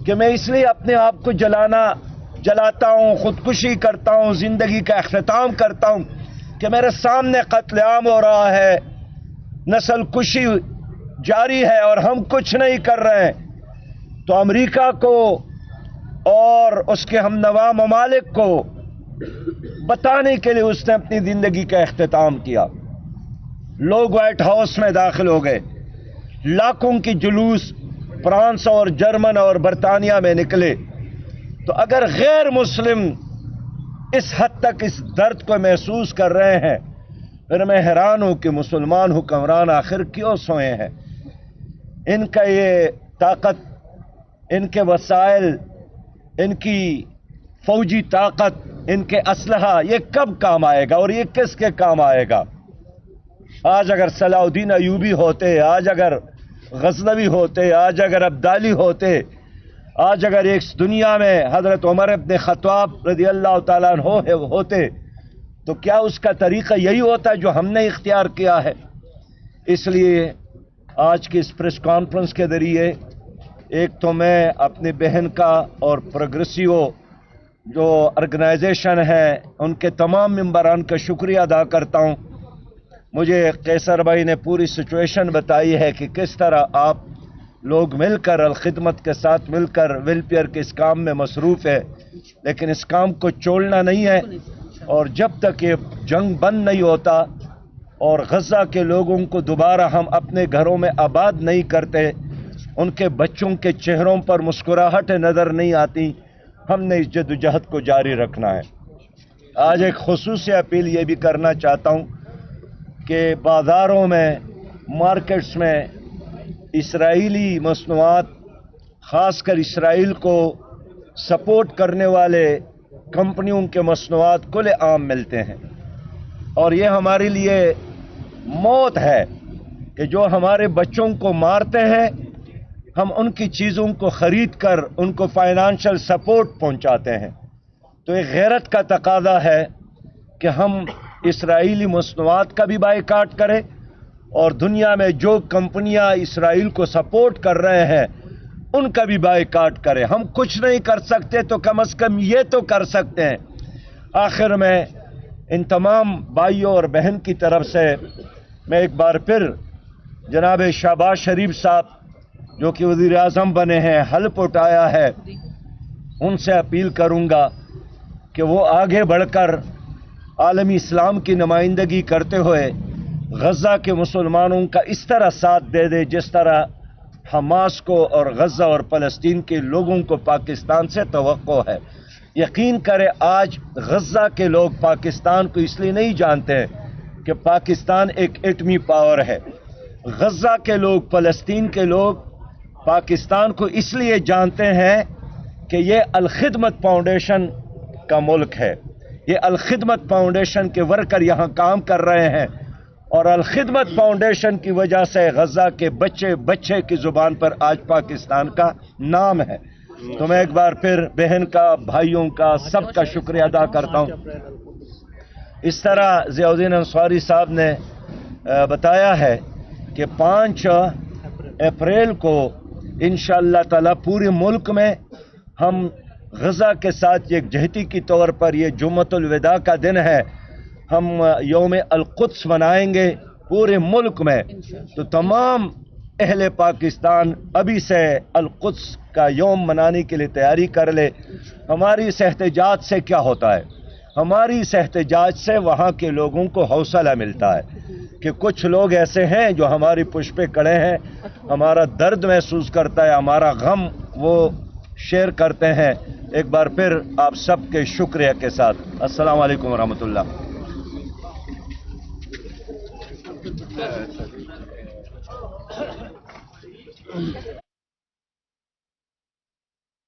کہ میں اس لیے اپنے آپ کو جلاتا ہوں، خودکشی کرتا ہوں، زندگی کا اختتام کرتا ہوں کہ میرے سامنے قتل عام ہو رہا ہے، نسل کشی جاری ہے اور ہم کچھ نہیں کر رہے ہیں۔ تو امریکہ کو اور اس کے ہمنوا ممالک کو بتانے کے لیے اس نے اپنی زندگی کا اختتام کیا۔ لوگ وائٹ ہاؤس میں داخل ہو گئے، لاکھوں کی جلوس فرانس اور جرمن اور برطانیہ میں نکلے۔ تو اگر غیر مسلم اس حد تک اس درد کو محسوس کر رہے ہیں، پھر میں حیران ہوں کہ مسلمان حکمران آخر کیوں سوئے ہیں؟ ان کا یہ طاقت، ان کے وسائل، ان کی فوجی طاقت، ان کے اسلحہ، یہ کب کام آئے گا اور یہ کس کے کام آئے گا؟ آج اگر صلاح الدین ایوبی ہوتے، آج اگر غزنوی ہوتے، آج اگر ابدالی ہوتے، آج اگر ایک دنیا میں حضرت عمر ابن خطاب رضی اللہ تعالیٰ عنہ ہوتے، تو کیا اس کا طریقہ یہی ہوتا جو ہم نے اختیار کیا ہے؟ اس لیے آج کی اس پریس کانفرنس کے ذریعے ایک تو میں اپنی بہن کا اور پروگریسیو جو آرگنائزیشن ہے ان کے تمام ممبران کا شکریہ ادا کرتا ہوں۔ مجھے قیصر بھائی نے پوری سچویشن بتائی ہے کہ کس طرح آپ لوگ مل کر الخدمت کے ساتھ مل کر ویلفیئر کے اس کام میں مصروف ہے، لیکن اس کام کو چھوڑنا نہیں ہے، اور جب تک یہ جنگ بند نہیں ہوتا اور غزہ کے لوگوں کو دوبارہ ہم اپنے گھروں میں آباد نہیں کرتے، ان کے بچوں کے چہروں پر مسکراہٹ نظر نہیں آتی، ہم نے اس جدوجہد کو جاری رکھنا ہے۔ آج ایک خصوصی اپیل یہ بھی کرنا چاہتا ہوں کہ بازاروں میں، مارکیٹس میں اسرائیلی مصنوعات، خاص کر اسرائیل کو سپورٹ کرنے والے کمپنیوں کے مصنوعات کھلے عام ملتے ہیں، اور یہ ہمارے لیے موت ہے کہ جو ہمارے بچوں کو مارتے ہیں، ہم ان کی چیزوں کو خرید کر ان کو فائنانشل سپورٹ پہنچاتے ہیں۔ تو ایک غیرت کا تقاضا ہے کہ ہم اسرائیلی مصنوعات کا بھی بائیکاٹ کریں، اور دنیا میں جو کمپنیاں اسرائیل کو سپورٹ کر رہے ہیں ان کا بھی بائیکاٹ کریں۔ ہم کچھ نہیں کر سکتے تو کم از کم یہ تو کر سکتے ہیں۔ آخر میں ان تمام بھائیوں اور بہن کی طرف سے میں ایک بار پھر جناب شہباز شریف صاحب جو کہ وزیر اعظم بنے ہیں، حلف اٹھایا ہے، ان سے اپیل کروں گا کہ وہ آگے بڑھ کر عالمی اسلام کی نمائندگی کرتے ہوئے غزہ کے مسلمانوں کا اس طرح ساتھ دے دے جس طرح حماس کو اور غزہ اور فلسطین کے لوگوں کو پاکستان سے توقع ہے۔ یقین کرے آج غزہ کے لوگ پاکستان کو اس لیے نہیں جانتے کہ پاکستان ایک ایٹمی پاور ہے۔ غزہ کے لوگ، فلسطین کے لوگ پاکستان کو اس لیے جانتے ہیں کہ یہ الخدمت فاؤنڈیشن کا ملک ہے، یہ الخدمت فاؤنڈیشن کے ورکر یہاں کام کر رہے ہیں، اور الخدمت فاؤنڈیشن کی وجہ سے غزہ کے بچے کی زبان پر آج پاکستان کا نام ہے۔ تو میں ایک بار پھر بہن کا، بھائیوں کا، سب کا شکریہ ادا کرتا ہوں۔ اس طرح ضیاء الدین انصاری صاحب نے بتایا ہے کہ 5 اپریل کو انشاءاللہ تعالی پورے ملک میں ہم غزہ کے ساتھ یکجہتی کے طور پر، یہ جمعۃ الوداع کا دن ہے، ہم یوم القدس منائیں گے پورے ملک میں۔ تو تمام اہل پاکستان ابھی سے القدس کا یوم منانے کے لیے تیاری کر لے۔ ہماری اس احتجاج سے کیا ہوتا ہے؟ ہماری اس احتجاج سے وہاں کے لوگوں کو حوصلہ ملتا ہے کہ کچھ لوگ ایسے ہیں جو ہماری پشت پہ کڑے ہیں، ہمارا درد محسوس کرتا ہے، ہمارا غم وہ شیئر کرتے ہیں۔ ایک بار پھر آپ سب کے شکریہ کے ساتھ السلام علیکم ورحمۃ اللہ۔